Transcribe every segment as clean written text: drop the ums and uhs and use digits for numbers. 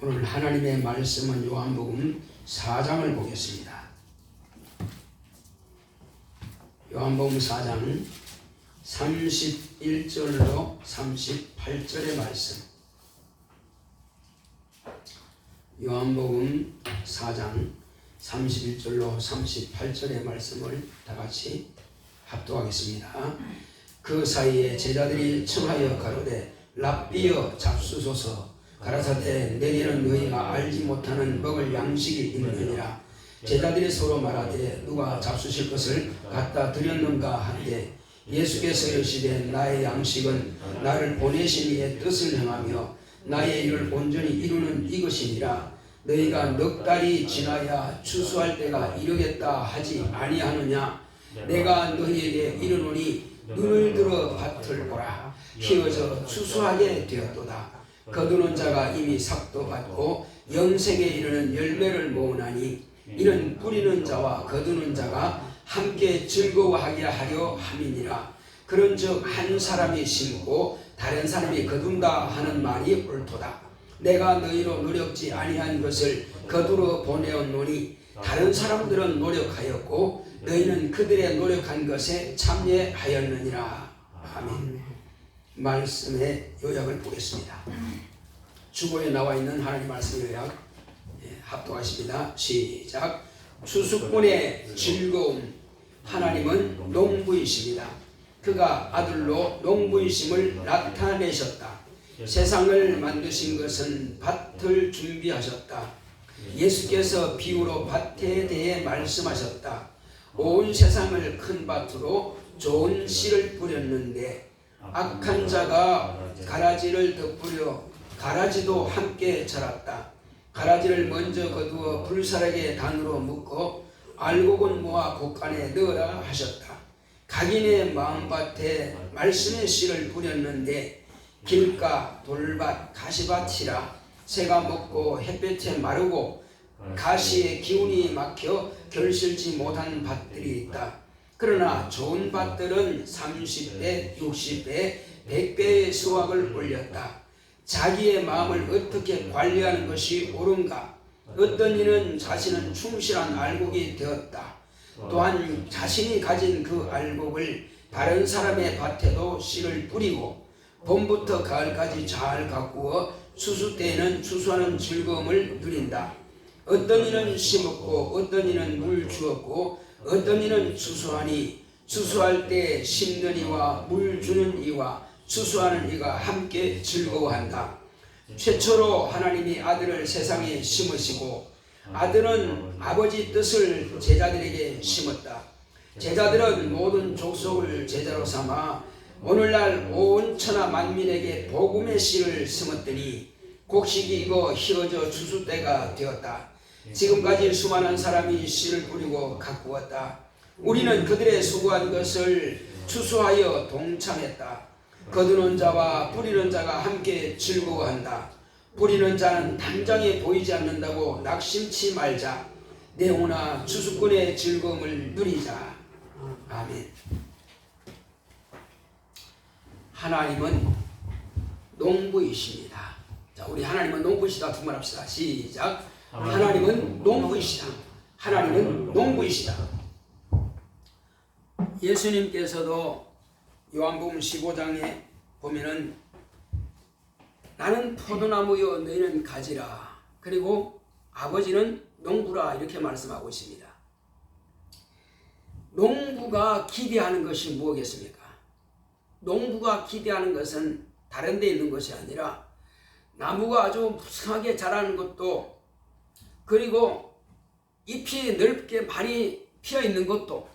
오늘 하나님의 말씀은 요한복음 4장을 보겠습니다. 요한복음 4장 31절로 38절의 말씀. 요한복음 4장 31절로 38절의 말씀을 다같이 합독하겠습니다. 그 사이에 제자들이 청하여 가로되 랍비여 잡수소서. 가라사대 내게는 너희가 알지 못하는 먹을 양식이 있느니라. 제자들이 서로 말하되 누가 잡수실 것을 갖다 드렸는가 하되 예수께서 이르시되 나의 양식은 나를 보내신 이의 뜻을 행하며 나의 일을 온전히 이루는 이것이니라. 너희가 넉 달이 지나야 추수할 때가 이르겠다 하지 아니하느냐. 내가 너희에게 이르노니 눈을 들어 밭을 보라. 희어져 추수하게 되었도다. 거두는 자가 이미 삭도 받고 영생에 이르는 열매를 모으나니 이는 뿌리는 자와 거두는 자가 함께 즐거워하게 하려 함이니라. 그런즉 한 사람이 심고 다른 사람이 거둔다 하는 말이 옳도다. 내가 너희로 노력지 아니한 것을 거두러 보내었노니 다른 사람들은 노력하였고 너희는 그들의 노력한 것에 참여하였느니라. 아멘. 말씀의 요약을 보겠습니다. 주보에 나와 있는 하나님 말씀 요약 합독하십니다. 시작. 추수꾼의 즐거움. 하나님은 농부이십니다. 그가 아들로 농부이심을 나타내셨다. 세상을 만드신 것은 밭을 준비하셨다. 예수께서 비유로 밭에 대해 말씀하셨다. 온 세상을 큰 밭으로 좋은 씨를 뿌렸는데 악한 자가 가라지를 덧뿌려 가라지도 함께 자랐다. 가라지를 먼저 거두어 불사르게 단으로 묶어 알곡은 모아 곡간에 넣으라 하셨다. 각인의 마음밭에 말씀의 씨를 뿌렸는데 길가, 돌밭, 가시밭이라 새가 먹고 햇볕에 마르고 가시의 기운이 막혀 결실지 못한 밭들이 있다. 그러나 좋은 밭들은 30배, 60배, 100배의 수확을 올렸다. 자기의 마음을 어떻게 관리하는 것이 옳은가? 어떤 이는 자신은 충실한 알곡이 되었다. 또한 자신이 가진 그 알곡을 다른 사람의 밭에도 씨를 뿌리고 봄부터 가을까지 잘 가꾸어 추수 때에는 추수하는 즐거움을 누린다. 어떤 이는 심었고 어떤 이는 물 주었고 어떤 이는 추수하니 추수할 때 심는 이와 물 주는 이와 추수하는 이가 함께 즐거워한다. 최초로 하나님이 아들을 세상에 심으시고 아들은 아버지 뜻을 제자들에게 심었다. 제자들은 모든 족속을 제자로 삼아 오늘날 온 천하 만민에게 복음의 씨를 심었더니 곡식이 익어 희어져 추수 때가 되었다. 지금까지 수많은 사람이 씨를 뿌리고 가꾸었다. 우리는 그들의 수고한 것을 추수하여 동참했다. 거두는 자와 뿌리는 자가 함께 즐거워한다. 뿌리는 자는 당장에 보이지 않는다고 낙심치 말자. 내오나 추수꾼의 즐거움을 누리자. 아멘. 하나님은 농부이십니다. 자, 우리 하나님은 농부이시다 두 번 합시다. 시작. 하나님은 농부이시다. 하나님은 농부이시다. 예수님께서도 요한복음 15장에 보면은 나는 포도나무여 너희는 가지라. 그리고 아버지는 농부라 이렇게 말씀하고 있습니다. 농부가 기대하는 것이 무엇이겠습니까? 농부가 기대하는 것은 다른 데 있는 것이 아니라 나무가 아주 무성하게 자라는 것도 그리고 잎이 넓게 많이 피어 있는 것도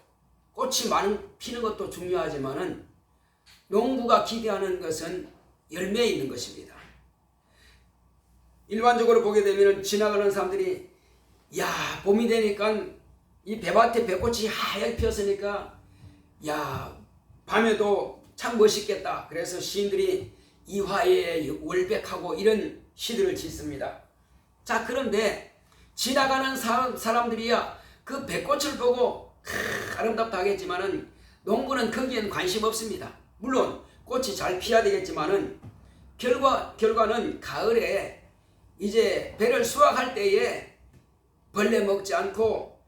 꽃이 많이 피는 것도 중요하지만은 농부가 기대하는 것은 열매에 있는 것입니다. 일반적으로 보게 되면 지나가는 사람들이 야 봄이 되니까 이 배밭에 배꽃이 하얗게 피었으니까 야 밤에도 참 멋있겠다. 그래서 시인들이 이화에 월백하고 이런 시들을 짓습니다. 자 그런데 지나가는 사람들이야 그 배꽃을 보고 아름답다 하겠지만은 농부는 거기에는 관심 없습니다. 물론 꽃이 잘 피어야 되겠지만은 결과는 가을에 이제 배를 수확할 때에 벌레 먹지 않고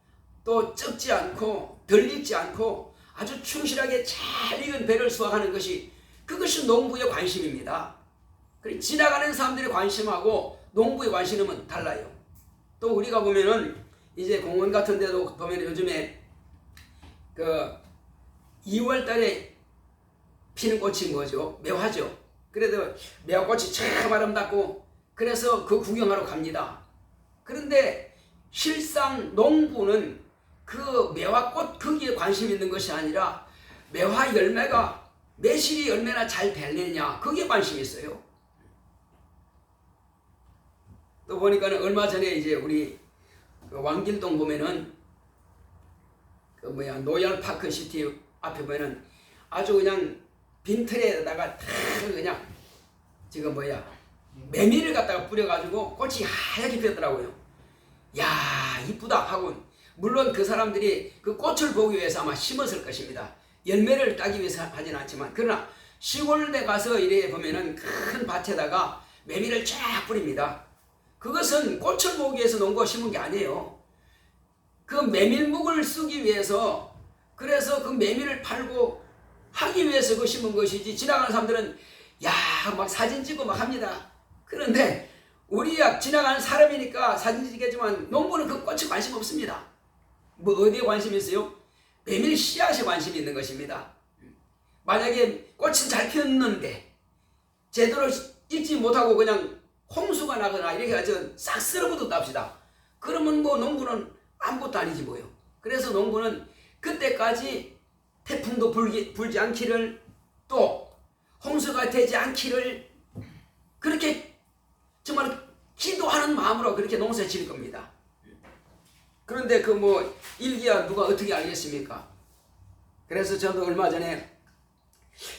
또 썩지 않고 덜 익지 않고 아주 충실하게 잘 익은 배를 수확하는 것이 그것이 농부의 관심입니다. 그리고 지나가는 사람들의 관심하고 농부의 관심은 달라요. 또 우리가 보면은 이제 공원 같은 데도 보면 요즘에 그 2월 달에 피는 꽃이 뭐죠? 매화죠. 그래도 매화꽃이 참 아름답고 그래서 그 구경하러 갑니다. 그런데 실상 농부는 그 매화꽃 거기에 관심 있는 것이 아니라 매화 열매가 매실이 얼마나 잘 될느냐 거기에 관심이 있어요. 또 보니까는 얼마 전에 이제 우리 그 왕길동 보면은 그 노열파크 시티 앞에 보면은 아주 그냥 빈털에다가 다 그냥 지금 메밀을 갖다가 뿌려가지고 꽃이 하얗게 피었더라고요. 야 이쁘다 하고 물론 그 사람들이 그 꽃을 보기 위해서 아마 심었을 것입니다. 열매를 따기 위해서 하진 않지만 그러나 시골에 가서 이래 보면은 큰 밭에다가 메밀을 쫙 뿌립니다. 그것은 꽃을 보기 위해서 농구가 심은 게 아니에요. 그 메밀묵을 쓰기 위해서 그래서 그 메밀을 팔고 하기 위해서 그 심은 것이지 지나가는 사람들은 야 막 사진 찍고 막 합니다. 그런데 우리야 지나가는 사람이니까 사진 찍겠지만 농부는 그 꽃에 관심 없습니다. 뭐 어디에 관심이 있어요? 메밀 씨앗에 관심이 있는 것입니다. 만약에 꽃은 잘 피었는데 제대로 익지 못하고 그냥 홍수가 나거나 이렇게 해서 싹 쓸어붙었다 합시다. 그러면 뭐 농부는 아무것도 아니지 뭐요. 그래서 농부는 그때까지 태풍도 불지 않기를 또 홍수가 되지 않기를 그렇게 정말 기도하는 마음으로 그렇게 농사를 지을 겁니다. 그런데 그 일기야 누가 어떻게 알겠습니까? 그래서 저도 얼마 전에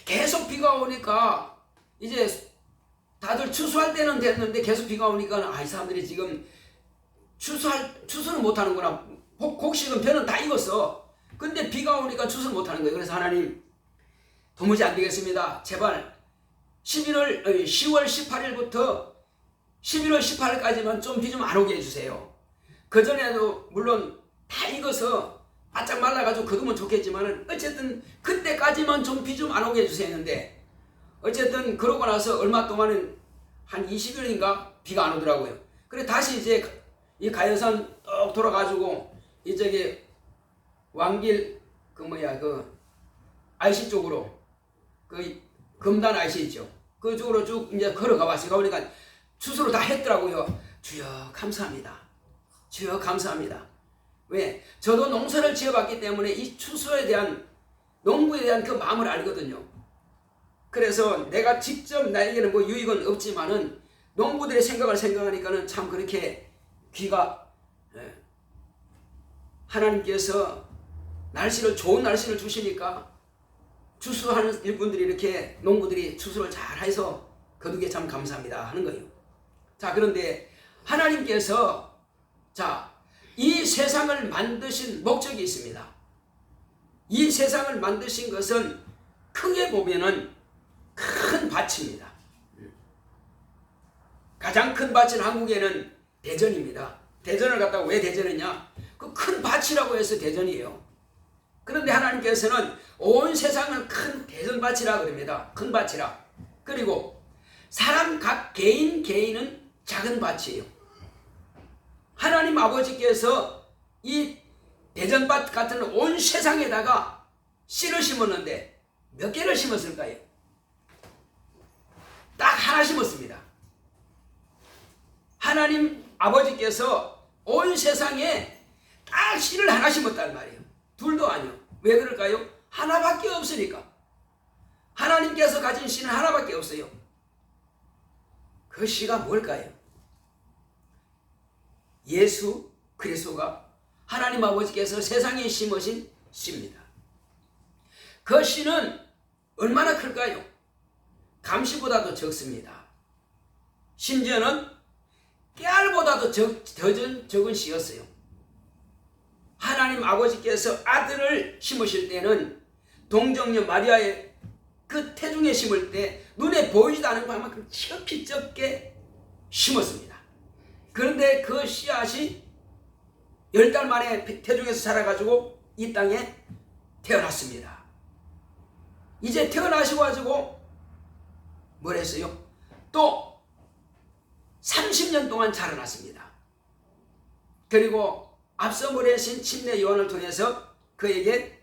계속 비가 오니까 이제 다들 추수할 때는 됐는데 계속 비가 오니까 이 사람들이 지금 추수는 못하는구나. 곡식은 벼는 다 익었어. 근데 비가 오니까 추수를 못하는 거예요. 그래서 하나님 도무지 안 되겠습니다. 제발 10월 18일부터 11월 18일까지만 좀 비 좀 안 오게 해주세요. 그전에도 물론 다 익어서 바짝 말라가지고 거두면 좋겠지만 어쨌든 그때까지만 좀 비 좀 안 오게 해주세요 했는데 어쨌든 그러고 나서 얼마 동안은 한 20일인가 비가 안 오더라고요. 그래 다시 이제 이 가연산 뚝 돌아가지고 이쪽에 왕길 그 IC 쪽으로 그 금단 IC 있죠. 그쪽으로 쭉 이제 걸어가 봤어요. 가보니까 추수를 다 했더라고요. 주여 감사합니다. 주여 감사합니다. 왜? 저도 농사를 지어봤기 때문에 이 추수에 대한 농부에 대한 그 마음을 알거든요. 그래서 내가 직접 나에게는 뭐 유익은 없지만은 농부들의 생각을 생각하니까는 참 그렇게 귀가 하나님께서 좋은 날씨를 주시니까 추수하는 일꾼들이 이렇게 농부들이 추수를 잘 해서 거두게 참 감사합니다 하는 거예요. 자 그런데 하나님께서 이 세상을 만드신 목적이 있습니다. 이 세상을 만드신 것은 크게 보면은 큰 밭입니다. 가장 큰 밭은 한국에는 대전입니다. 대전을 갖다가 왜 대전이냐? 그 큰 밭이라고 해서 대전이에요. 그런데 하나님께서는 온 세상을 큰 대전밭이라 그럽니다. 큰 밭이라. 그리고 사람 각 개인은 작은 밭이에요. 하나님 아버지께서 이 대전밭 같은 온 세상에다가 씨를 심었는데 몇 개를 심었을까요? 딱 하나 심었습니다. 하나님 아버지께서 온 세상에 딱 씨를 하나 심었단 말이에요. 둘도 아니요. 왜 그럴까요? 하나밖에 없으니까. 하나님께서 가진 씨는 하나밖에 없어요. 그 씨가 뭘까요? 예수 그리스도가 하나님 아버지께서 세상에 심으신 씨입니다. 그 씨는 얼마나 클까요? 감시보다도 적습니다. 심지어는 깨알보다도 적은 씨였어요. 하나님 아버지께서 아들을 심으실 때는 동정녀 마리아의 그 태중에 심을 때 눈에 보이지도 않은 것만큼 척히 적게 심었습니다. 그런데 그 씨앗이 10달 만에 태중에서 자라가지고 이 땅에 태어났습니다. 이제 태어나시고 가지고 뭘 했어요? 또 30년 동안 자라났습니다. 그리고 앞서 보내신 침례 요한을 통해서 그에게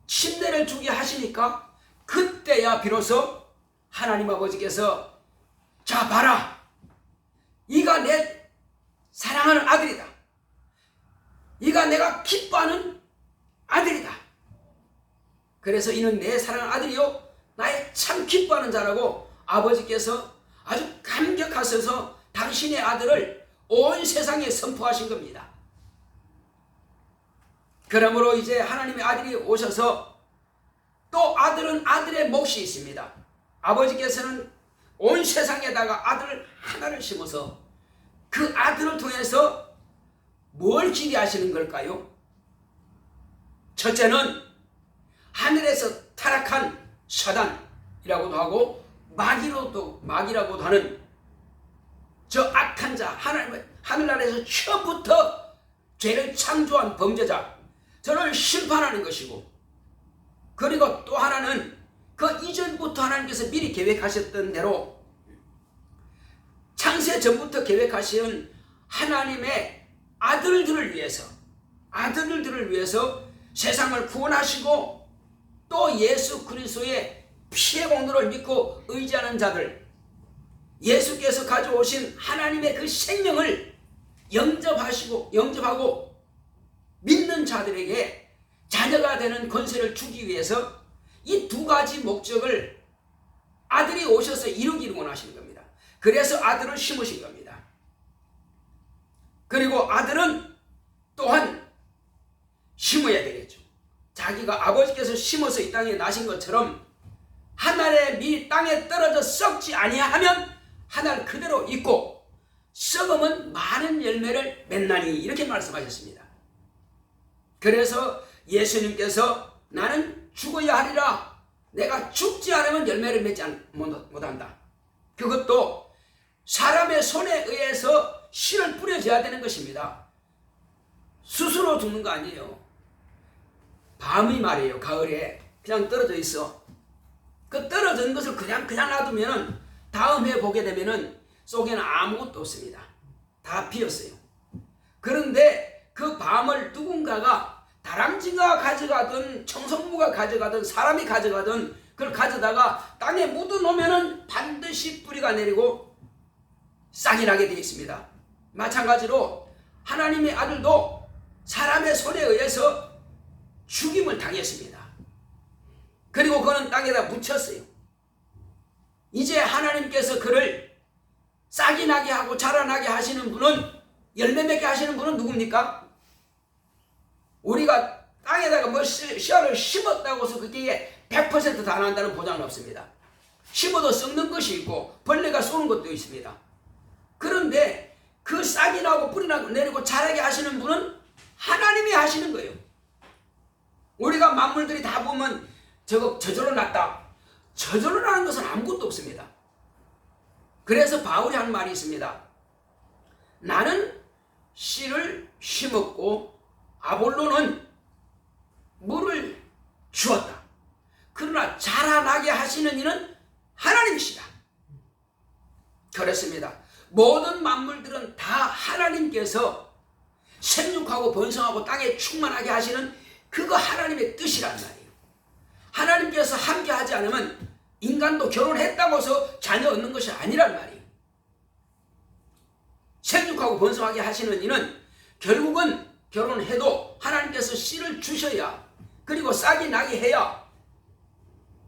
침례를 주게 하시니까 그때야 비로소 하나님 아버지께서 자 봐라, 이가 내 사랑하는 아들이다, 이가 내가 기뻐하는 아들이다, 그래서 이는 내 사랑하는 아들이요 나의 참 기뻐하는 자라고 아버지께서 아주 감격하셔서 당신의 아들을 온 세상에 선포하신 겁니다. 그러므로 이제 하나님의 아들이 오셔서 또 아들은 아들의 몫이 있습니다. 아버지께서는 온 세상에다가 아들 하나를 심어서 그 아들을 통해서 뭘 기대하시는 걸까요? 첫째는 하늘에서 타락한 사단이라고도 하고 마귀라고도 하는 저 악한 자, 하늘나라에서 처음부터 죄를 창조한 범죄자, 저를 심판하는 것이고, 그리고 또 하나는 그 이전부터 하나님께서 미리 계획하셨던 대로 창세 전부터 계획하신 하나님의 아들들을 위해서 세상을 구원하시고 또 예수 그리스도의 피의 공로를 믿고 의지하는 자들, 예수께서 가져오신 하나님의 그 생명을 영접하고 믿는 자들에게 자녀가 되는 권세를 주기 위해서 이 두 가지 목적을 아들이 오셔서 이루기를 원하시는 겁니다. 그래서 아들을 심으신 겁니다. 그리고 아들은 또한 심어야 되겠죠. 자기가 아버지께서 심어서 이 땅에 나신 것처럼 하늘의 밀이 땅에 떨어져 썩지 아니하면 하늘 그대로 있고 썩으면 많은 열매를 맺나니, 이렇게 말씀하셨습니다. 그래서 예수님께서 나는 죽어야 하리라, 내가 죽지 않으면 열매를 맺지 못한다. 그것도 사람의 손에 의해서 씨를 뿌려줘야 되는 것입니다. 스스로 죽는 거 아니에요. 밤이 말이에요. 가을에 그냥 떨어져 있어. 그 떨어진 것을 그냥 놔두면 다음 해 보게 되면은 속에는 아무것도 없습니다. 다 비었어요. 그런데 그 밤을 누군가가 다람쥐가 가져가든 청성무가 가져가든 사람이 가져가든 그걸 가져다가 땅에 묻어놓으면은 반드시 뿌리가 내리고 싹이 나게 되어 있습니다. 마찬가지로 하나님의 아들도 사람의 손에 의해서 죽임을 당했습니다. 그리고 그는 땅에다 묻혔어요. 이제 하나님께서 그를 싹이 나게 하고 자라나게 하시는 분은, 열매 맺게 하시는 분은 누굽니까? 우리가 땅에다가 뭐 씨알을 심었다고 해서 그게 100% 다 난다는 보장은 없습니다. 심어도 썩는 것이 있고 벌레가 쏘는 것도 있습니다. 그런데 그 싹이 나고 뿌리 나고 내리고 자라게 하시는 분은 하나님이 하시는 거예요. 우리가 만물들이 다 보면 저절로 났다, 저절로 나는 것은 아무것도 없습니다. 그래서 바울이 한 말이 있습니다. 나는 씨를 심었고 아볼로는 물을 주었다. 그러나 자라나게 하시는 이는 하나님이시다. 그렇습니다. 모든 만물들은 다 하나님께서 생육하고 번성하고 땅에 충만하게 하시는 그거 하나님의 뜻이란 말이에요. 하나님께서 함께 하지 않으면 인간도 결혼했다고 해서 자녀 얻는 것이 아니란 말이에요. 생육하고 번성하게 하시는 이는 결국은 결혼해도 하나님께서 씨를 주셔야, 그리고 싹이 나게 해야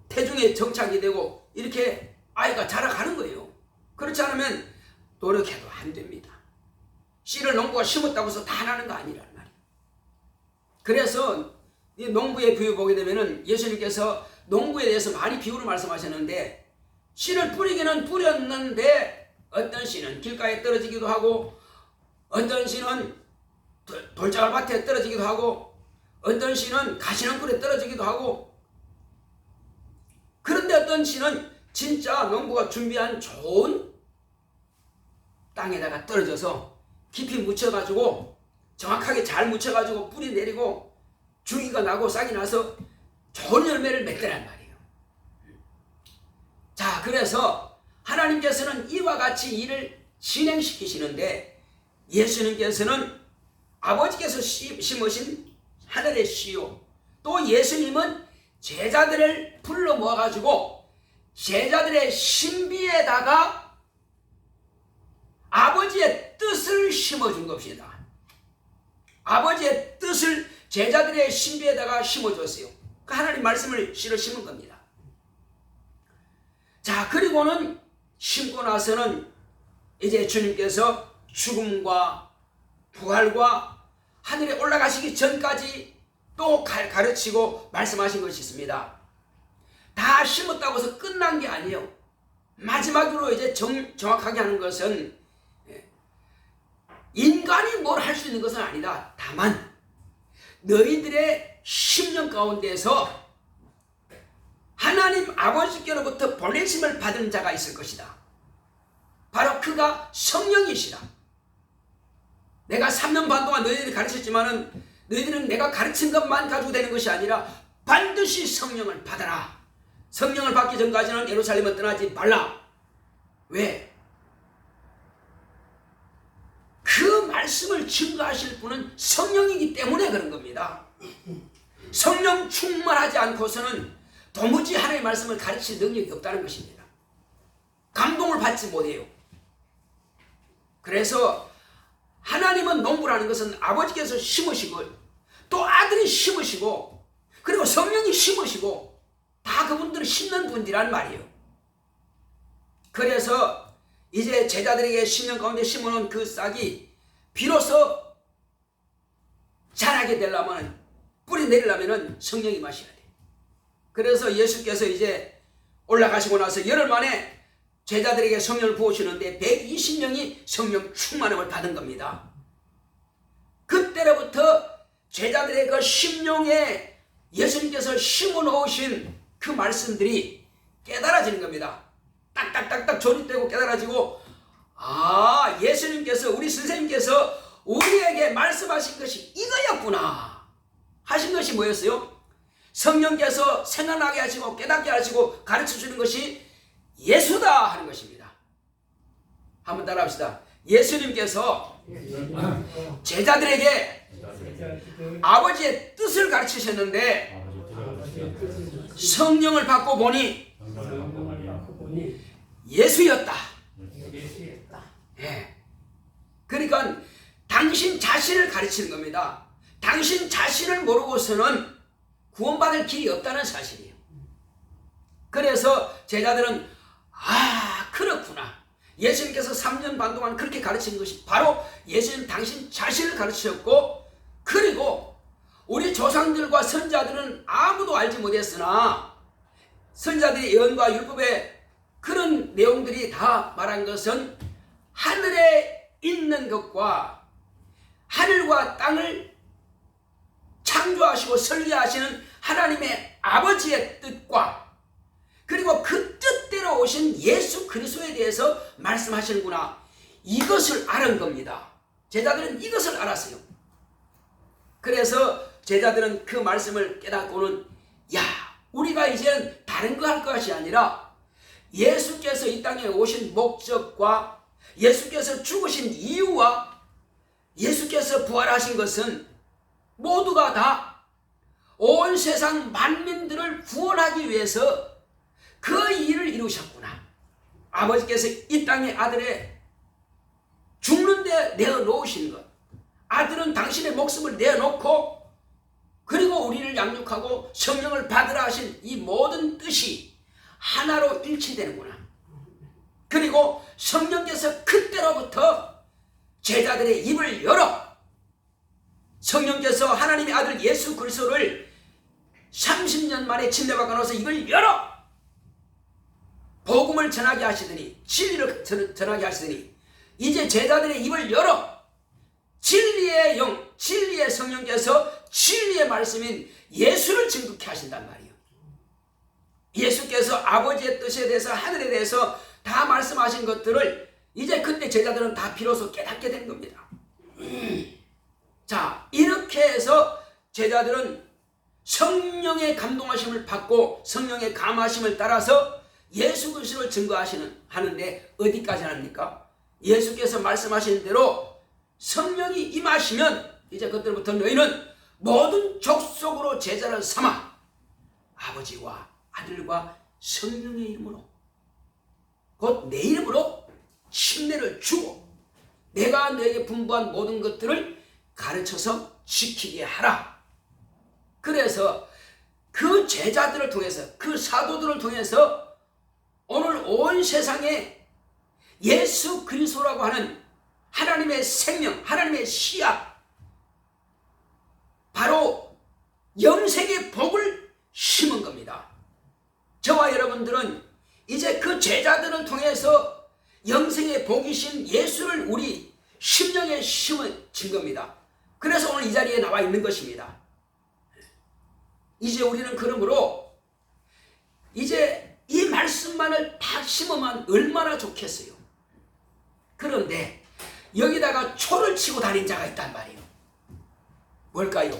태중에 정착이 되고 이렇게 아이가 자라가는 거예요. 그렇지 않으면 노력해도 안 됩니다. 씨를 농부가 심었다고 해서 다 나는 거 아니란 말이에요. 그래서 이 농부의 비유 보게 되면은 예수님께서 농부에 대해서 많이 비유를 말씀하셨는데, 씨를 뿌리기는 뿌렸는데 어떤 씨는 길가에 떨어지기도 하고, 어떤 씨는 돌자갈밭에 떨어지기도 하고, 어떤 씨는 가시덤불에 떨어지기도 하고, 그런데 어떤 씨는 진짜 농부가 준비한 좋은 땅에다가 떨어져서 깊이 묻혀가지고 정확하게 잘 묻혀가지고 뿌리 내리고 줄기가 나고 싹이 나서 좋은 열매를 맺더란 말이에요. 자, 그래서 하나님께서는 이와 같이 일을 진행시키시는데 예수님께서는 아버지께서 심으신 하늘의 씨요, 또 예수님은 제자들을 불러 모아가지고 제자들의 신비에다가 아버지의 뜻을 심어준 것입니다. 아버지의 뜻을 제자들의 신비에다가 심어줬어요. 그 하나님 말씀을 씨로 심은 겁니다. 자, 그리고는 심고 나서는 이제 주님께서 죽음과 부활과 하늘에 올라가시기 전까지 또 가르치고 말씀하신 것이 있습니다. 다 심었다고 해서 끝난 게 아니에요. 마지막으로 이제 정확하게 하는 것은 인간이 뭘 할 수 있는 것은 아니다. 다만 너희들의 심령 가운데서 하나님 아버지께로부터 보내심을 받은 자가 있을 것이다. 바로 그가 성령이시다. 내가 3년 반 동안 너희들이 가르쳤지만은 너희들은 내가 가르친 것만 가지고 되는 것이 아니라 반드시 성령을 받아라. 성령을 받기 전까지는 예루살렘을 떠나지 말라. 왜? 그 말씀을 증거하실 분은 성령이기 때문에 그런 겁니다. 성령 충만하지 않고서는 도무지 하나님의 말씀을 가르칠 능력이 없다는 것입니다. 감동을 받지 못해요. 그래서 하나님은 농부라는 것은 아버지께서 심으시고 또 아들이 심으시고 그리고 성령이 심으시고 다 그분들을 심는 분들이란 말이에요. 그래서 이제 제자들에게 심령 가운데 심어놓은 그 싹이 비로소 자라게 되려면 뿌리 내리려면 성령이 마셔야 돼요. 그래서 예수께서 이제 올라가시고 나서 열흘 만에 제자들에게 성령을 부으시는데 120명이 성령 충만함을 받은 겁니다. 그때로부터 제자들의 그 심령에 예수님께서 심어놓으신 그 말씀들이 깨달아지는 겁니다. 딱딱딱딱 조립되고 깨달아지고, 아, 예수님께서, 우리 선생님께서 우리에게 말씀하신 것이 이거였구나 하신 것이 뭐였어요? 성령께서 생각나게 하시고 깨닫게 하시고 가르쳐주는 것이 예수다 하는 것입니다. 한번 따라합시다. 예수님께서 제자들에게 아버지의 뜻을 가르치셨는데 성령을 받고 보니 예수였다. 예. 그러니까 당신 자신을 가르치는 겁니다. 당신 자신을 모르고서는 구원받을 길이 없다는 사실이에요. 그래서 제자들은 그렇구나. 예수님께서 3년 반 동안 그렇게 가르친 것이 바로 예수님 당신 자신을 가르치셨고, 그리고 우리 조상들과 선자들은 아무도 알지 못했으나 선자들의 예언과 율법의 그런 내용들이 다 말한 것은 하늘에 있는 것과 하늘과 땅을 창조하시고 설계하시는 하나님의 아버지의 뜻과 그리고 그 뜻대로 오신 예수 그리스도에 대해서 말씀하시는구나. 이것을 알은 겁니다. 제자들은 이것을 알았어요. 그래서 제자들은 그 말씀을 깨닫고는 우리가 이제는 다른 거 할 것이 아니라 예수께서 이 땅에 오신 목적과 예수께서 죽으신 이유와 예수께서 부활하신 것은 모두가 다 온 세상 만민들을 구원하기 위해서 그 일을 이루셨구나. 아버지께서 이 땅에 아들의 죽는데 내어놓으신 것, 아들은 당신의 목숨을 내어놓고 그리고 우리를 양육하고 성령을 받으라 하신 이 모든 뜻이 하나로 일치되는구나. 그리고 성령께서 그때로부터 제자들의 입을 열어 성령께서 하나님의 아들 예수 그리스도를 30년 만에 침례받고 나서 입을 열어 복음을 전하게 하시더니, 진리를 전하게 하시더니 이제 제자들의 입을 열어 진리의 영, 진리의 성령께서 진리의 말씀인 예수를 증거케 하신단 말이에요. 예수께서 아버지의 뜻에 대해서 하늘에 대해서 다 말씀하신 것들을 이제 그때 제자들은 다 비로소 깨닫게 된 겁니다. 자, 이렇게 해서 제자들은 성령의 감동하심을 받고 성령의 감하심을 따라서 예수 그리스도를 하는데 어디까지 합니까? 예수께서 말씀하신 대로 성령이 임하시면 이제 그때부터 너희는 모든 족속으로 제자를 삼아 아버지와 아들과 성령의 이름으로 곧 내 이름으로 침례를 주고 내가 너에게 분부한 모든 것들을 가르쳐서 지키게 하라. 그래서 그 제자들을 통해서 그 사도들을 통해서 오늘 온 세상에 예수 그리스도라고 하는 하나님의 생명, 하나님의 씨앗, 바로 영생의 복을 심은 겁니다. 저와 여러분들은 이제 그 제자들을 통해서 영생의 복이신 예수를 우리 심령에 심어진 겁니다. 그래서 오늘 이 자리에 나와 있는 것입니다. 이제 우리는 그러므로 이제 이 말씀만을 다 심으면 얼마나 좋겠어요. 그런데 여기다가 초를 치고 다닌 자가 있단 말이에요. 뭘까요?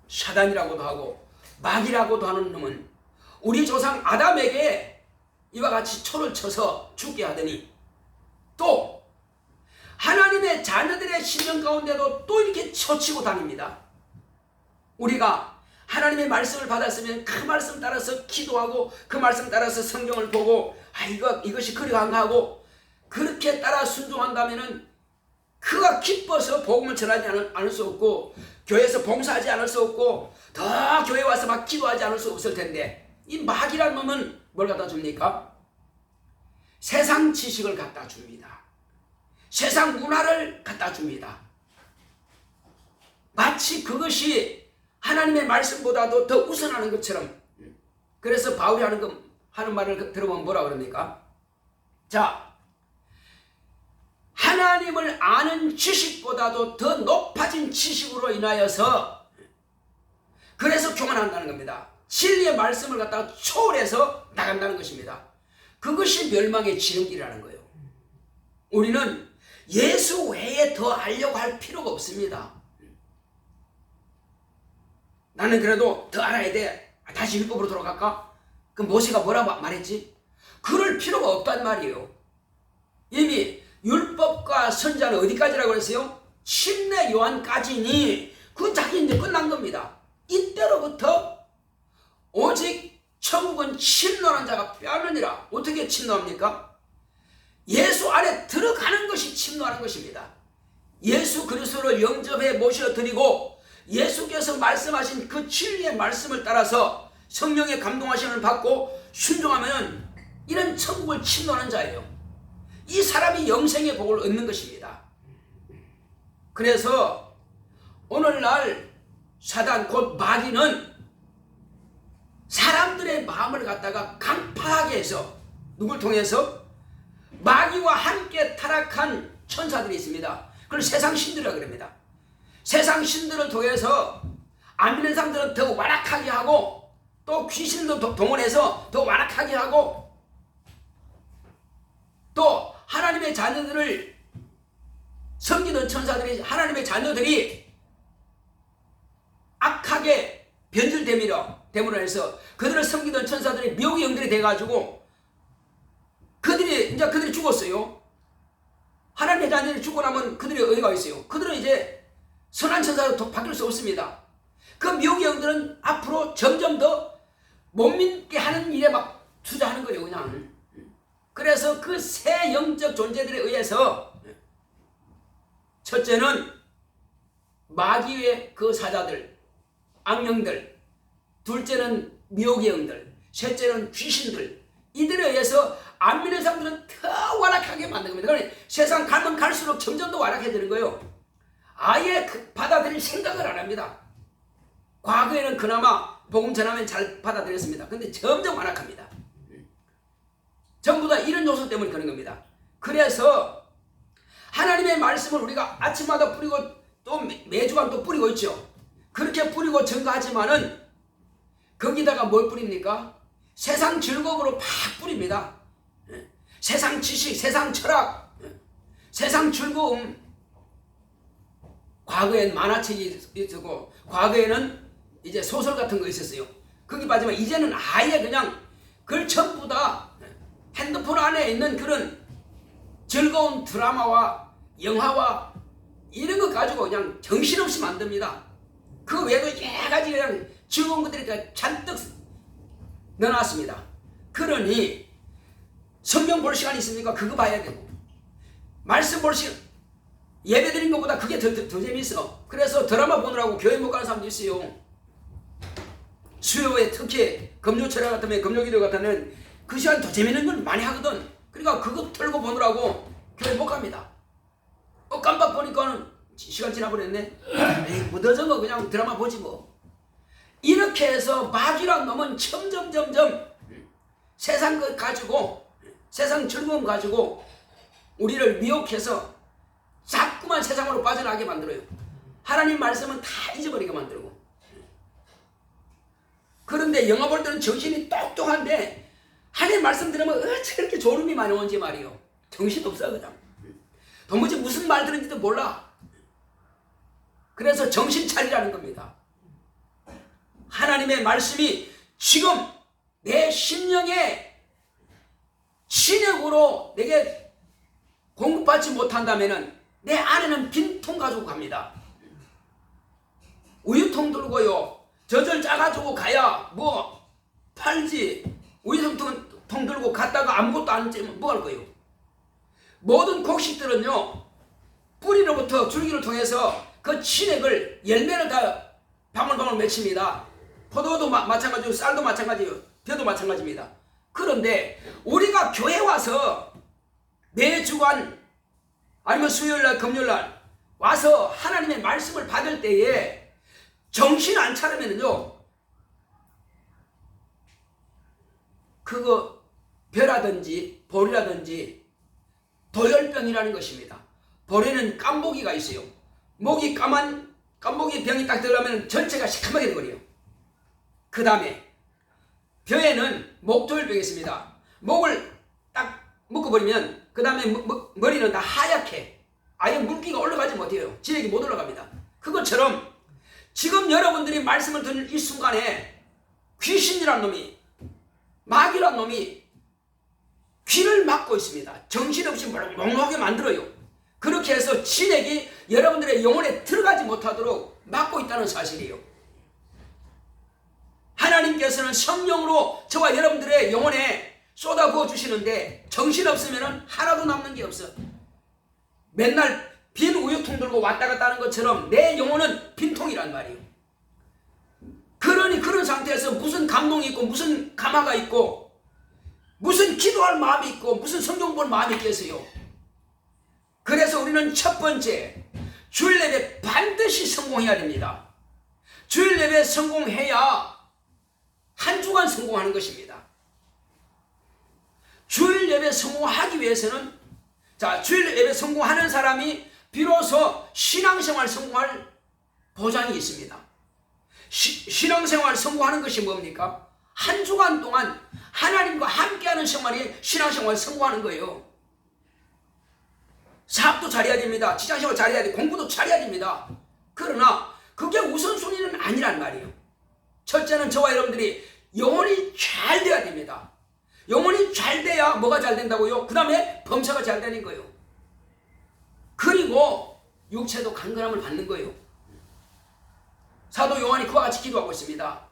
사단이라고도 하고 마귀라고도 하는 놈은 우리 조상 아담에게 이와 같이 초를 쳐서 죽게 하더니 또 하나님의 자녀들의 심령 가운데도 또 이렇게 초치고 다닙니다. 우리가 하나님의 말씀을 받았으면 그 말씀 따라서 기도하고 그 말씀 따라서 성경을 보고 이것이 그리한가 하고 그렇게 따라 순종한다면은 그가 기뻐서 복음을 전하지 않을 수 없고 교회에서 봉사하지 않을 수 없고 더 교회 와서 막 기도하지 않을 수 없을 텐데 이 마귀란 놈은 뭘 갖다 줍니까? 세상 지식을 갖다 줍니다. 세상 문화를 갖다 줍니다. 마치 그것이 하나님의 말씀보다도 더 우선하는 것처럼. 그래서 바울이 하는 말을 들어보면 뭐라 그럽니까? 자, 하나님을 아는 지식보다도 더 높아진 지식으로 인하여서 그래서 교만한다는 겁니다. 진리의 말씀을 갖다가 초월해서 나간다는 것입니다. 그것이 멸망의 지름길이라는 거예요. 우리는 예수 외에 더 알려고 할 필요가 없습니다. 나는 그래도 더 알아야 돼. 다시 율법으로 돌아갈까? 그럼 모세가 뭐라고 말했지? 그럴 필요가 없단 말이에요. 이미 율법과 선자는 어디까지라고 그랬어요? 침례 요한까지니 그 자기 이제 끝난 겁니다. 이때로부터 오직 천국은 침노하는 자가 빼앗느니라. 어떻게 침노합니까? 예수 안에 들어가는 것이 침노하는 것입니다. 예수 그리스도를 영접해 모셔드리고 예수께서 말씀하신 그 진리의 말씀을 따라서 성령의 감동하심을 받고 순종하면 이런 천국을 침노하는 자예요. 이 사람이 영생의 복을 얻는 것입니다. 그래서 오늘날 사단 곧 마귀는 사람들의 마음을 갖다가 강팍하게 해서 누굴 통해서? 마귀와 함께 타락한 천사들이 있습니다. 그걸 세상 신들이라고 그럽니다. 세상 신들을 통해서 안 믿는 사람들은 더 완악하게 하고 또 귀신도 동원해서 더 완악하게 하고 또 하나님의 자녀들을 섬기는 천사들이 하나님의 자녀들이 악하게 변질됨으로 해서 그들을 섬기던 천사들이 미혹의 영들이 돼가지고 그들이 죽었어요. 하나님의 자녀들이 죽고 나면 그들이 어디가 있어요? 그들은 이제 선한 천사로 바뀔 수 없습니다. 그 미혹의 영들은 앞으로 점점 더 못 믿게 하는 일에 막 투자하는 거예요, 그냥. 그래서 그 새 영적 존재들에 의해서 첫째는 마귀의 그 사자들, 악령들, 둘째는 미혹의 영들, 셋째는 귀신들, 이들에 의해서 안 믿는 사람들은 더 완악하게 만든 겁니다. 그러니까 세상 가면 갈수록 점점 더 완악해지는 거예요. 아예 받아들일 생각을 안 합니다. 과거에는 그나마 복음 전하면 잘 받아들였습니다. 근데 점점 완악합니다. 전부 다 이런 요소 때문에 그런 겁니다. 그래서 하나님의 말씀을 우리가 아침마다 뿌리고 또 매주간 또 뿌리고 있죠. 그렇게 뿌리고 증거하지만은 거기다가 뭘 뿌립니까? 세상 즐거움으로 막 뿌립니다. 세상 지식, 세상 철학, 세상 즐거움. 과거엔 만화책이 있었고 과거에는 이제 소설 같은 거 있었어요. 거기 빠지면 이제는 아예 그냥 그걸 전부 다 핸드폰 안에 있는 그런 즐거운 드라마와 영화와 이런 거 가지고 그냥 정신없이 만듭니다. 그 외에도 여러 가지 그냥 즐거운 것들이 잔뜩 넣어놨습니다. 그러니 성경 볼 시간이 있으니까 그거 봐야 되고 말씀 볼 시간 예배 드린 것보다 그게 더 재밌어. 그래서 드라마 보느라고 교회 못 가는 사람도 있어요. 수요에 특히 금요철야 같으면 금요기도 같으면 그 시간 더 재밌는 걸 많이 하거든. 그러니까 그거 틀고 보느라고 교회 못 갑니다. 깜빡 보니까는 시간 지나버렸네. 에이, 뭐 늦은 거 그냥 드라마 보지 뭐. 이렇게 해서 마귀란 놈은 점점 세상 것 가지고 세상 즐거움 가지고 우리를 미혹해서 자꾸만 세상으로 빠져나가게 만들어요. 하나님 말씀은 다 잊어버리게 만들고. 그런데 영화 볼 때는 정신이 똑똑한데 하나님 말씀 들으면 어째 이렇게 졸음이 많이 오는지 말이요. 정신없어 그냥. 도무지 무슨 말 들은지도 몰라. 그래서 정신 차리라는 겁니다. 하나님의 말씀이 지금 내 심령에 신약으로 내게 공급받지 못한다면은 내 안에는 빈통 가지고 갑니다. 우유통 들고요. 젖을 짜가지고 가야 뭐 팔지. 우유통 들고 갔다가 아무것도 안 찌면 뭐 할 거예요. 모든 곡식들은요. 뿌리로부터 줄기를 통해서 그 진액을 열매를 다 방울방울 맺힙니다. 포도도 마찬가지고 쌀도 마찬가지예요. 벼도 마찬가지입니다. 그런데 우리가 교회 와서 매주간 아니면 수요일날 금요일날 와서 하나님의 말씀을 받을 때에 정신 안 차리면요 그거 벼라든지 볼이라든지 도열병이라는 것입니다. 볼에는 깜보기가 있어요. 목이 깜보기 병이 딱 들어가면 전체가 시커멓게 돼버려요. 그 다음에 벼에는 목조혈병이 있습니다. 목을 딱 묶어버리면 그 다음에 머리는 다 하얗게 아예 물기가 올라가지 못해요. 진액이 못 올라갑니다. 그것처럼 지금 여러분들이 말씀을 듣는 이 순간에 귀신이란 놈이 마귀란 놈이 귀를 막고 있습니다. 정신없이 몽롱하게 만들어요. 그렇게 해서 진액이 여러분들의 영혼에 들어가지 못하도록 막고 있다는 사실이에요. 하나님께서는 성령으로 저와 여러분들의 영혼에 쏟아부어 주시는데 정신없으면 하나도 남는 게 없어. 맨날 빈 우유통 들고 왔다 갔다 하는 것처럼 내 영혼은 빈통이란 말이에요. 그러니 그런 상태에서 무슨 감동이 있고 무슨 감화가 있고 무슨 기도할 마음이 있고 무슨 성경 볼 마음이 있겠어요. 그래서 우리는 첫 번째 주일 예배 반드시 성공해야 됩니다. 주일 예배 성공해야 한 주간 성공하는 것입니다. 주일 예배 성공하기 위해서는 주일 예배 성공하는 사람이 비로소 신앙생활 성공할 보장이 있습니다. 신앙생활 성공하는 것이 뭡니까? 한 주간 동안 하나님과 함께하는 생활이 신앙생활 성공하는 거예요. 사업도 잘해야 됩니다. 직장생활 잘해야 돼. 공부도 잘해야 됩니다. 그러나 그게 우선순위는 아니란 말이에요. 첫째는 저와 여러분들이 영혼이 잘 돼야 됩니다. 영혼이 잘 돼야 뭐가 잘 된다고요? 그 다음에 범사가 잘 되는 거예요. 그리고 육체도 강건함을 받는 거예요. 사도 요한이 그와 같이 기도하고 있습니다.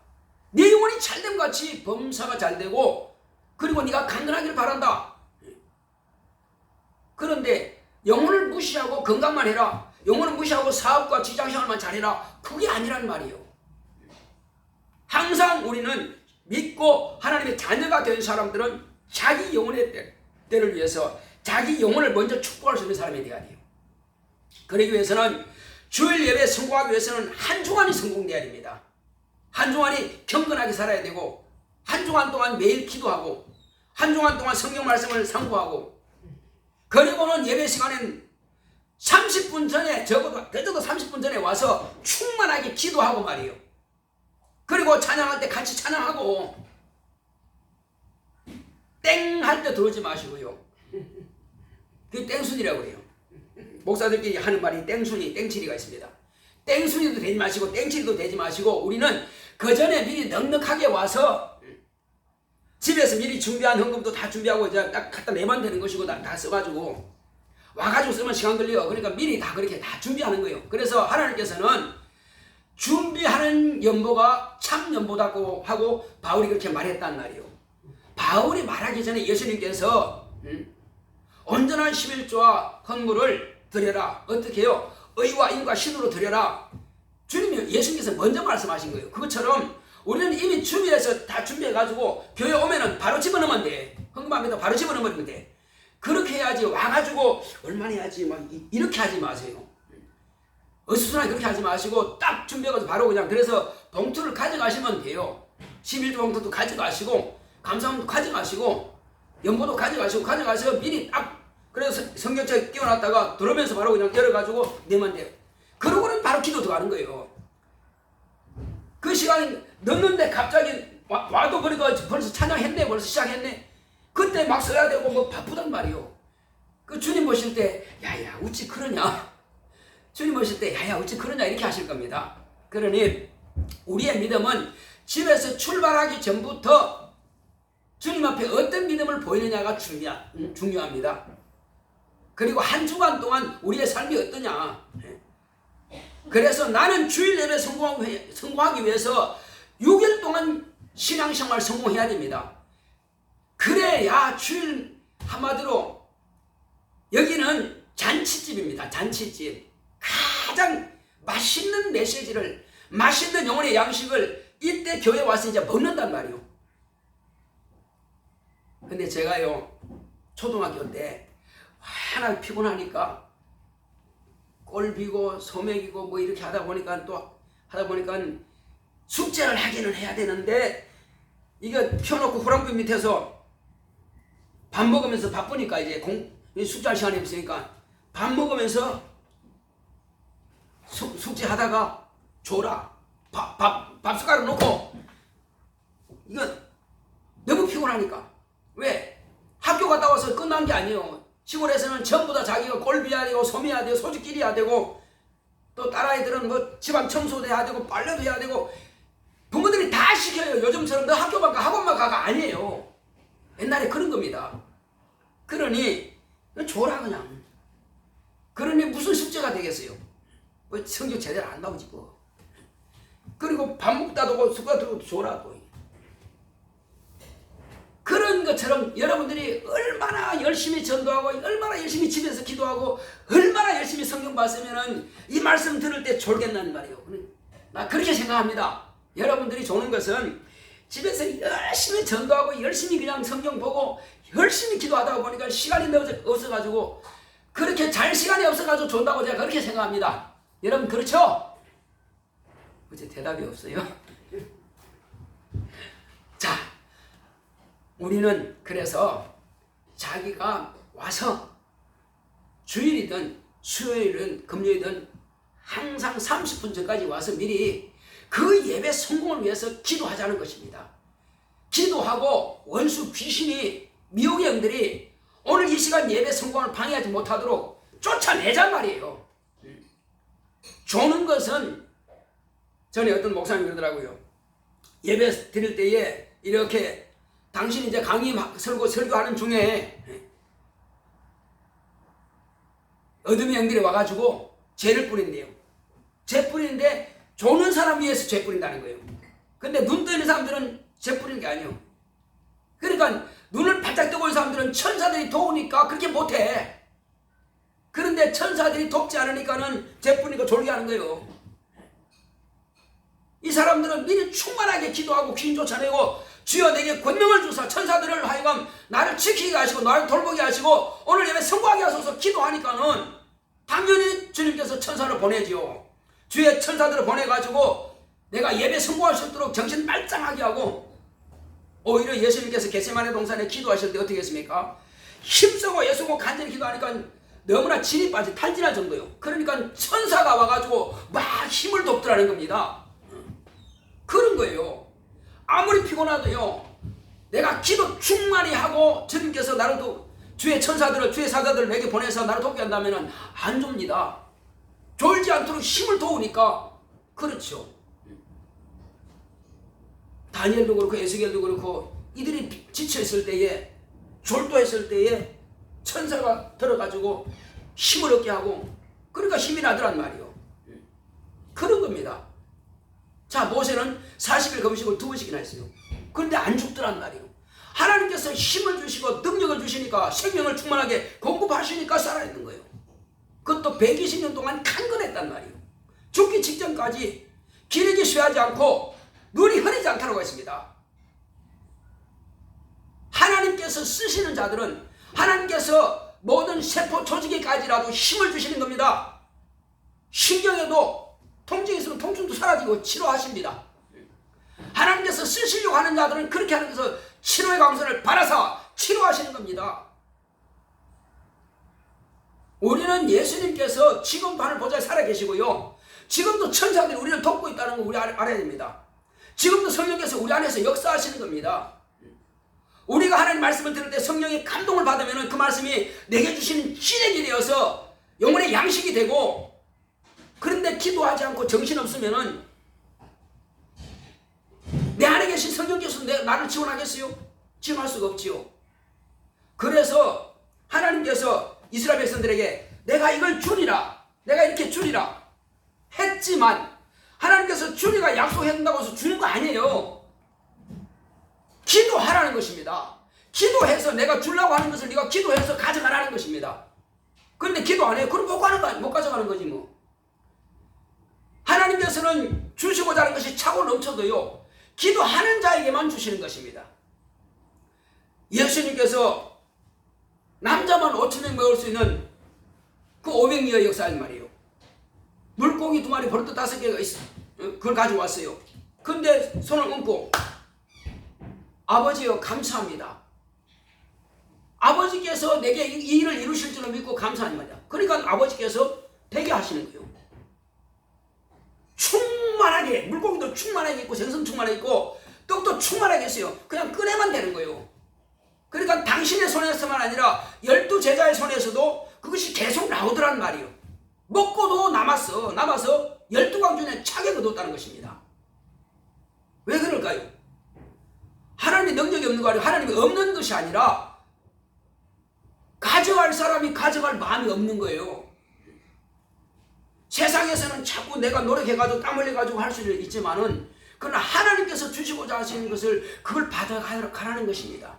네 영혼이 잘됨 같이 범사가 잘 되고 그리고 네가 강건하기를 바란다. 그런데 영혼을 무시하고 건강만 해라. 영혼을 무시하고 사업과 직장생활만 잘해라. 그게 아니란 말이에요. 항상 우리는 믿고 하나님의 자녀가 된 사람들은 자기 영혼의 때를 위해서 자기 영혼을 먼저 축복할 수 있는 사람이 되어야 돼요. 그러기 위해서는 주일 예배 성공하기 위해서는 한 주간이 성공돼야 됩니다. 한 주간이 경건하게 살아야 되고 한 주간 동안 매일 기도하고 한 주간 동안 성경 말씀을 상고하고 그리고는 예배 시간엔 30분 전에 적어도 30분 전에 와서 충만하게 기도하고 말이에요. 그리고 찬양할 때 같이 찬양하고 땡 할 때 들어오지 마시고요. 그게 땡순이라고 해요. 목사들끼리 하는 말이 땡순이, 땡칠이가 있습니다. 땡순이도 되지 마시고 땡칠이도 되지 마시고 우리는 그 전에 미리 넉넉하게 와서 집에서 미리 준비한 헌금도 다 준비하고 이제 딱 갖다 내면 되는 것이고 다 써가지고 와가지고 쓰면 시간 걸려요. 그러니까 미리 다 그렇게 다 준비하는 거예요. 그래서 하나님께서는 준비하는 연보가 참 연보다고 하고 바울이 그렇게 말했단 말이에요. 바울이 말하기 전에 예수님께서 온전한 11조와 헌물을 드려라. 어떻게 해요? 의와 인과 신으로 드려라. 주님이 예수님께서 먼저 말씀하신 거예요. 그것처럼 우리는 이미 준비해서 다 준비해가지고 교회 오면은 바로 집어넣으면 돼. 헌금합니다. 바로 집어넣으면 돼. 그렇게 해야지. 와가지고 얼마나 해야지 막 이렇게 하지 마세요. 어수선하게 그렇게 하지 마시고 딱 준비해가지고 바로 그냥 그래서 봉투를 가져가시면 돼요. 11조 봉투도 가져가시고 감사함도 가져가시고 연보도 가져가시고 미리 딱 그래서 성경책에 띄워놨다가 들어오면서 바로 그냥 열어가지고 내면 돼요. 그러고는 바로 기도 들어가는 거예요. 그 시간이 넣는데 갑자기 와도 그러니까 벌써 찬양했네, 벌써 시작했네. 그때 막 써야 되고 뭐 바쁘단 말이요. 그 주님 보실 때 야야 어찌 그러냐, 주님 보실 때 야야 어찌 그러냐 이렇게 하실 겁니다. 그러니 우리의 믿음은 집에서 출발하기 전부터 주님 앞에 어떤 믿음을 보이느냐가 중요합니다. 그리고 한 주간 동안 우리의 삶이 어떠냐. 그래서 나는 주일 예배 성공하기 위해서 6일 동안 신앙생활 성공해야 됩니다. 그래야 주일, 한마디로 여기는 잔치집입니다. 잔치집. 가장 맛있는 메시지를, 맛있는 영혼의 양식을 이때 교회에 와서 이제 먹는단 말이에요. 근데 제가요 초등학교 때 하나 피곤하니까 꼴비고 소맥이고 뭐 이렇게 하다 보니까 숙제를 하기는 해야 되는데 이거 펴놓고 후랑불 밑에서 밥 먹으면서 바쁘니까 이제 숙제할 시간이 없으니까 밥 먹으면서 숙제하다가 줘라. 밥 숟가락 놓고 이거 너무 피곤하니까. 왜? 학교 갔다 와서 끝난 게 아니에요. 시골에서는 전부 다 자기가 꼴비해야 되고 소미해야 되고 소주끼리 해야 되고 또 딸아이들은 뭐 집안 청소도 해야 되고 빨래도 해야 되고 부모들이 다 시켜요. 요즘처럼 너 학교만 가 학원만 가가 아니에요. 옛날에 그런 겁니다. 그러니 줘라 그냥. 그러니 무슨 숙제가 되겠어요. 뭐 성경 제대로 안 나오지 뭐. 그리고 밥 먹다도 숟가락 들고 줘라 또. 그런 것처럼 여러분들이 얼마나 열심히 전도하고 얼마나 열심히 집에서 기도하고 얼마나 열심히 성경 봤으면은 이 말씀 들을 때 졸겠다는 말이에요. 나 그렇게 생각합니다. 여러분들이 좋은 것은 집에서 열심히 전도하고 열심히 그냥 성경 보고 열심히 기도하다 보니까 시간이 없어가지고 그렇게 잘 시간이 없어가지고 좋다고 제가 그렇게 생각합니다. 여러분 그렇죠? 어째 대답이 없어요? 자, 우리는 그래서 자기가 와서 주일이든 수요일이든 금요일이든 항상 30분 전까지 와서 미리 그 예배 성공을 위해서 기도하자는 것입니다. 기도하고 원수 귀신이 미혹의 영들이 오늘 이 시간 예배 성공을 방해하지 못하도록 쫓아내자 말이에요. 조는 것은 전에 어떤 목사님이 그러더라고요. 예배 드릴 때에 이렇게 당신이 이제 강의 설교하는 중에 어둠의 영들이 와가지고 죄를 뿌린대요. 죄 뿌리는데 조는 사람 위해서 죄 뿌린다는 거예요. 근데 눈 뜨는 사람들은 죄 뿌리는 게 아니에요. 그러니까 눈을 바짝 뜨고 있는 사람들은 천사들이 도우니까 그렇게 못해. 그런데 천사들이 돕지 않으니까는 죄 뿌리니까 졸게 하는 거예요. 이 사람들은 미리 충만하게 기도하고 귀신 쫓아내고 주여 내게 권능을 주사 천사들을 하여금 나를 지키게 하시고 나를 돌보게 하시고 오늘 예배 성공하게 하소서 기도하니까는 당연히 주님께서 천사를 보내지요. 주의 천사들을 보내가지고 내가 예배 성공할 수 있도록 정신 말짱하게 하고 오히려 예수님께서 겟세마네 동산에 기도하실 때 어떻게 했습니까? 힘쓰고 애쓰고 간절히 기도하니까 너무나 진이 빠져 탈진할 정도요. 그러니까 천사가 와가지고 막 힘을 돕더라는 겁니다. 그런 거예요. 아무리 피곤하도요. 내가 기도 충만히 하고 주님께서 나를 주의 천사들을 주의 사자들을 내게 보내서 나를 돕게 한다면 안 줍니다. 졸지 않도록 힘을 도우니까 그렇죠. 다니엘도 그렇고 에스겔도 그렇고 이들이 지쳐있을 때에 졸도했을 때에 천사가 들어가지고 힘을 얻게 하고 그러니까 힘이 나더란 말이요. 그런 겁니다. 자, 모세는 40일 금식을 2번씩이나 했어요. 그런데 안 죽더란 말이에요. 하나님께서 힘을 주시고 능력을 주시니까 생명을 충만하게 공급하시니까 살아있는 거예요. 그것도 120년 동안 강건했단 말이에요. 죽기 직전까지 기력이 쇠하지 않고 눈이 흐리지 않다고 했습니다. 하나님께서 쓰시는 자들은 하나님께서 모든 세포 조직에까지라도 힘을 주시는 겁니다. 신경에도 통증이 있으면 통증도 사라지고 치료하십니다. 하나님께서 쓰시려고 하는 자들은 그렇게 하면서 치료의 강선을 받아서 치료하시는 겁니다. 우리는 예수님께서 지금도 하늘 보좌에 살아계시고요. 지금도 천사들이 우리를 돕고 있다는 거 우리 알아야 됩니다. 지금도 성령께서 우리 안에서 역사하시는 겁니다. 우리가 하나님 말씀을 들을 때 성령의 감동을 받으면 그 말씀이 내게 주시는 지력이 되어서 영혼의 양식이 되고, 그런데 기도하지 않고 정신없으면 내 안에 계신 성령께서 나를 지원하겠어요? 지원할 수가 없지요. 그래서 하나님께서 이스라엘 백성들에게 내가 이걸 주리라, 내가 이렇게 주리라 했지만 하나님께서 주리가 약속한다고 해서 주는 거 아니에요. 기도하라는 것입니다. 기도해서 내가 주려고 하는 것을 네가 기도해서 가져가라는 것입니다. 그런데 기도 안 해요. 그럼 못 가져가는 거지 뭐. 하나님께서는 주시고자 하는 것이 차고 넘쳐도요, 기도하는 자에게만 주시는 것입니다. 예수님께서 남자만 5,000명 먹을 수 있는 그 500리의 역사란 말이에요. 물고기 2마리 버릇도 5개가 있어. 그걸 가져왔어요. 근데 손을 얹고 아버지여 감사합니다. 아버지께서 내게 이 일을 이루실 줄을 믿고 감사합니다. 그러니까 아버지께서 되게 하시는 거예요. 충만하게, 물고기도 충만하게 있고 생선 충만하게 있고 떡도 충만하게 있어요. 그냥 꺼내면 되는 거예요. 그러니까 당신의 손에서만 아니라 12제자의 손에서도 그것이 계속 나오더란 말이에요. 먹고도 남아서 12광 중에 차게 거뒀다는 것입니다. 왜 그럴까요? 하나님의 능력이 없는 거 아니고 하나님이 없는 것이 아니라 가져갈 사람이 가져갈 마음이 없는 거예요. 세상에서는 자꾸 내가 노력해가지고 땀 흘려가지고 할 수 있지만은, 그러나 하나님께서 주시고자 하시는 것을 그걸 받아가라는 것입니다.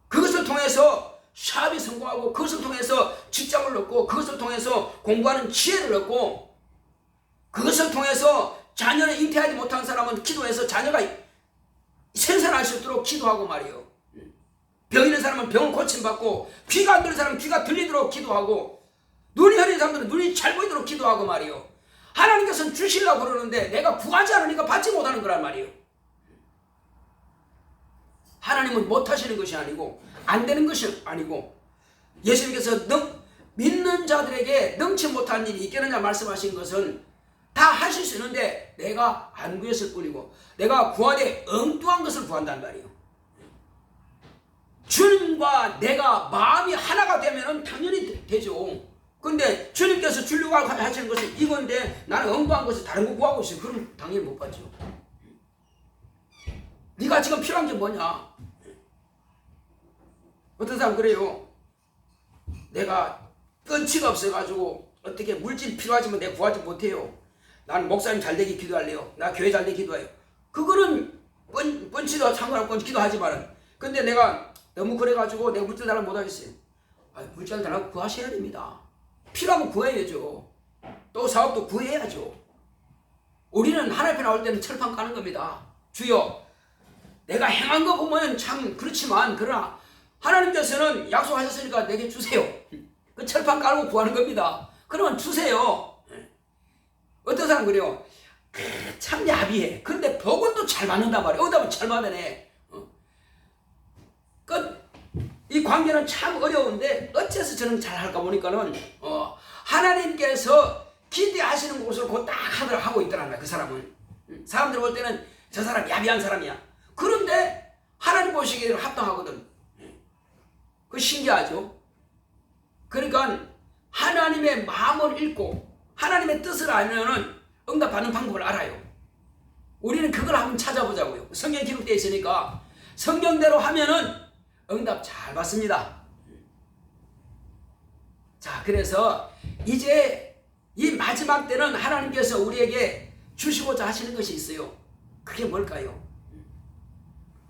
그것을 통해서 사업이 성공하고, 그것을 통해서 직장을 얻고, 그것을 통해서 공부하는 지혜를 얻고, 그것을 통해서 자녀를 잉태하지 못한 사람은 기도해서 자녀가 생산할 수 있도록 기도하고 말이에요. 병 있는 사람은 병을 고침받고, 귀가 안 들리는 사람은 귀가 들리도록 기도하고, 눈이 흐린 사람들은 눈이 잘 보이도록 기도하고 말이에요. 하나님께서는 주시려고 그러는데 내가 구하지 않으니까 받지 못하는 거란 말이에요. 하나님은 못하시는 것이 아니고 안 되는 것이 아니고, 예수님께서 믿는 자들에게 능치 못한 일이 있겠느냐 말씀하신 것은 다 하실 수 있는데 내가 안 구했을 뿐이고, 내가 구하되 엉뚱한 것을 구한단 말이에요. 주님과 내가 마음이 하나가 되면 당연히 되죠. 근데 주님께서 주려고 하시는 것은 이건데 나는 엉뚱한 것을 다른 거 구하고 있어요. 그럼 당연히 못 받죠. 네가 지금 필요한 게 뭐냐? 어떤 사람 그래요. 내가 끈치가 없어가지고 어떻게 물질 필요하지만 내가 구하지 못해요. 난 목사님 잘 되기 기도할래요. 나 교회 잘 되기 기도해요. 그거는 뻔치도 상관없고 기도하지만은, 근데 내가 너무 그래가지고 내가 물질 달라고 못하겠어요. 물질 달라고 구하셔야 됩니다. 필요하면 구해야죠. 또 사업도 구해야죠. 우리는 하나님 앞에 나올 때는 철판 까는 겁니다. 주여, 내가 행한 거 보면 참 그렇지만, 그러나 하나님께서는 약속하셨으니까 내게 주세요. 그 철판 깔고 구하는 겁니다. 그러면 주세요. 어떤 사람 그래요. 참 야비해. 그런데 복은 또 잘 맞는단 말이에요. 어디다 보면 잘 맞네. 이 관계는 참 어려운데 어째서 저는 잘 할까 보니까는 하나님께서 기대하시는 곳으로 곧 딱 하고 있더란 말이야. 그 사람은 사람들 볼 때는 저 사람 야비한 사람이야. 그런데 하나님 보시기에는 합당하거든. 그 신기하죠. 그러니까 하나님 하나님의 마음을 읽고 하나님의 뜻을 알면은 응답받는 방법을 알아요. 우리는 그걸 한번 찾아보자고요. 성경에 기록되어 있으니까 성경대로 하면은 응답 잘 받습니다. 자, 그래서 이제 이 마지막 때는 하나님께서 우리에게 주시고자 하시는 것이 있어요. 그게 뭘까요?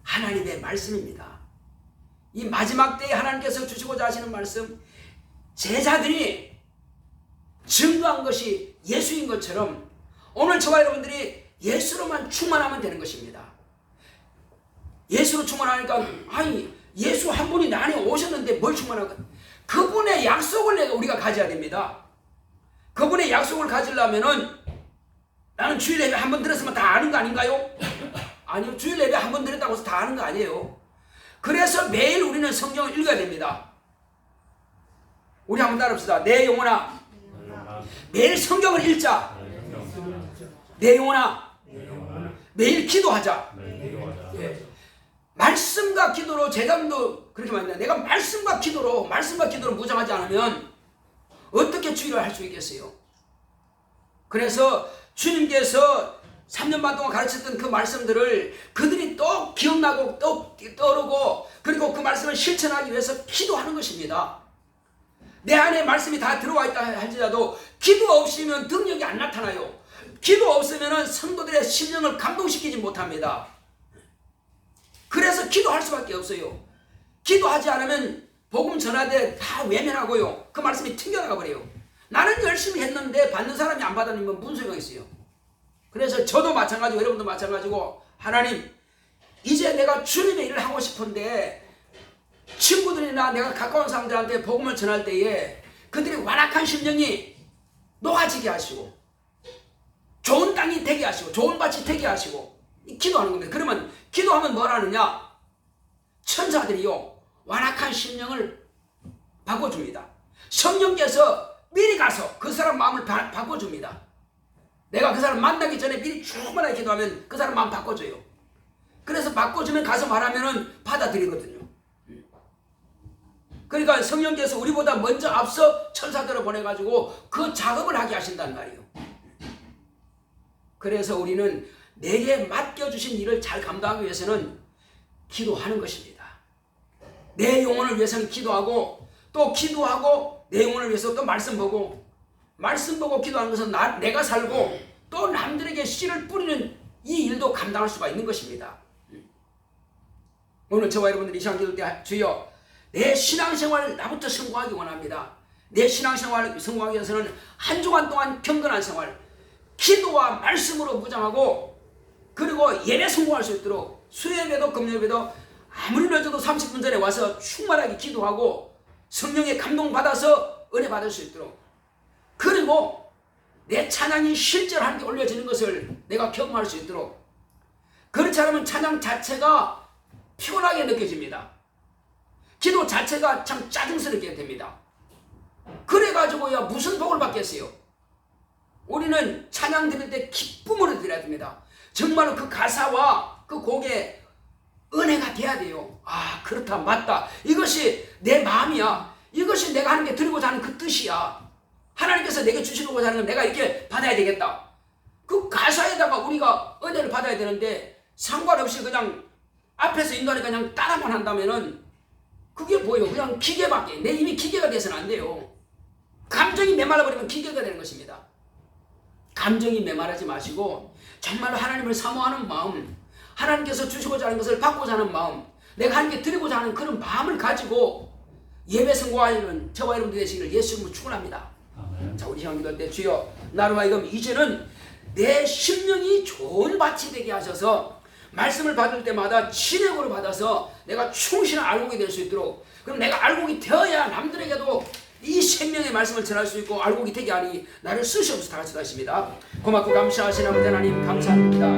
하나님의 말씀입니다. 이 마지막 때에 하나님께서 주시고자 하시는 말씀, 제자들이 증거한 것이 예수인 것처럼 오늘 저와 여러분들이 예수로만 충만하면 되는 것입니다. 예수로 충만하니까 아니 예수 한 분이 내 안에 오셨는데 뭘 충만하고, 그분의 약속을 우리가 가져야 됩니다. 그분의 약속을 가지려면은 나는 주일 예배 한 번 들었으면 다 아는 거 아닌가요? 아니요, 주일 예배 한 번 들었다고 해서 다 아는 거 아니에요. 그래서 매일 우리는 성경을 읽어야 됩니다. 우리 한번 따라합시다. 내 영혼아 매일 성경을 읽자. 내 영혼아 매일 기도하자. 예. 말씀과 기도로, 제자들도 그렇게 말합니다. 내가 말씀과 기도로 무장하지 않으면 어떻게 주일을 할 수 있겠어요? 그래서 주님께서 3년 반 동안 가르쳤던 그 말씀들을 그들이 또 기억나고 또 떠오르고, 그리고 그 말씀을 실천하기 위해서 기도하는 것입니다. 내 안에 말씀이 다 들어와 있다 할지라도 기도 없이면 능력이 안 나타나요. 기도 없으면 성도들의 심령을 감동시키지 못합니다. 그래서 기도할 수밖에 없어요. 기도하지 않으면 복음 전하되 다 외면하고요. 그 말씀이 튕겨나가 버려요. 나는 열심히 했는데 받는 사람이 안 받으면 무슨 소용이 있어요. 그래서 저도 마찬가지고 여러분도 마찬가지고, 하나님 이제 내가 주님의 일을 하고 싶은데 친구들이나 내가 가까운 사람들한테 복음을 전할 때에 그들이 완악한 심령이 녹아지게 하시고 좋은 땅이 되게 하시고 좋은 밭이 되게 하시고 기도하는 겁니다. 그러면 기도하면 뭘 하느냐? 천사들이요 완악한 심령을 바꿔줍니다. 성령께서 미리 가서 그 사람 마음을 바꿔줍니다. 내가 그 사람 만나기 전에 미리 충분하게 기도하면 그 사람 마음 바꿔줘요. 그래서 바꿔주면 가서 말하면은 받아들이거든요. 그러니까 성령께서 우리보다 먼저 앞서 천사들을 보내가지고 그 작업을 하게 하신단 말이에요. 그래서 우리는 내게 맡겨주신 일을 잘 감당하기 위해서는 기도하는 것입니다. 내 영혼을 위해서는 기도하고, 또 기도하고 내 영혼을 위해서 또 말씀 보고 기도하는 것은 내가 살고 또 남들에게 씨를 뿌리는 이 일도 감당할 수가 있는 것입니다. 오늘 저와 여러분들이 이 시간 기도할 때 주여 내 신앙생활을 나부터 성공하기 원합니다. 내 신앙생활을 성공하기 위해서는 한 주간 동안 경건한 생활, 기도와 말씀으로 무장하고, 그리고 예배 성공할 수 있도록 수요예배도 금요예배도 아무리 늦어도 30분 전에 와서 충만하게 기도하고 성령의 감동 받아서 은혜 받을 수 있도록, 그리고 내 찬양이 실제로 하나님께 올려지는 것을 내가 경험할 수 있도록, 그렇지 않으면 찬양 자체가 피곤하게 느껴집니다. 기도 자체가 참 짜증스럽게 됩니다. 그래가지고야 무슨 복을 받겠어요? 우리는 찬양 드릴 때 기쁨으로 드려야 됩니다. 정말로 그 가사와 그 곡에 은혜가 돼야 돼요. 아, 그렇다, 맞다. 이것이 내 마음이야. 이것이 내가 하나님께 드리고자 하는 그 뜻이야. 하나님께서 내게 주시고자 하는 건 내가 이렇게 받아야 되겠다. 그 가사에다가 우리가 은혜를 받아야 되는데 상관없이 그냥 앞에서 인도하니까 그냥 따라만 한다면은 그게 뭐예요? 그냥 기계밖에. 내 이미 기계가 돼서는 안 돼요. 감정이 메말라버리면 기계가 되는 것입니다. 감정이 메말하지 마시고 정말로 하나님을 사모하는 마음, 하나님께서 주시고자 하는 것을 받고자 하는 마음, 내가 하나님께 드리고자 하는 그런 마음을 가지고 예배 성공하는 저와 여러분들 되시기를 예수 이름으로 축원합니다. 자, 우리 시간 기도할 때 주여 나로 하여금 이제는 내 심령이 좋은 밭이 되게 하셔서 말씀을 받을 때마다 진액으로 받아서 내가 충실한 알곡이 될 수 있도록, 그럼 내가 알곡이 되어야 남들에게도 이 생명의 말씀을 전할 수 있고 알곡이 되게 하니 나를 쓰시옵소서. 다 같이 하십니다. 고맙고 감사하신 아버지 하나님 감사합니다.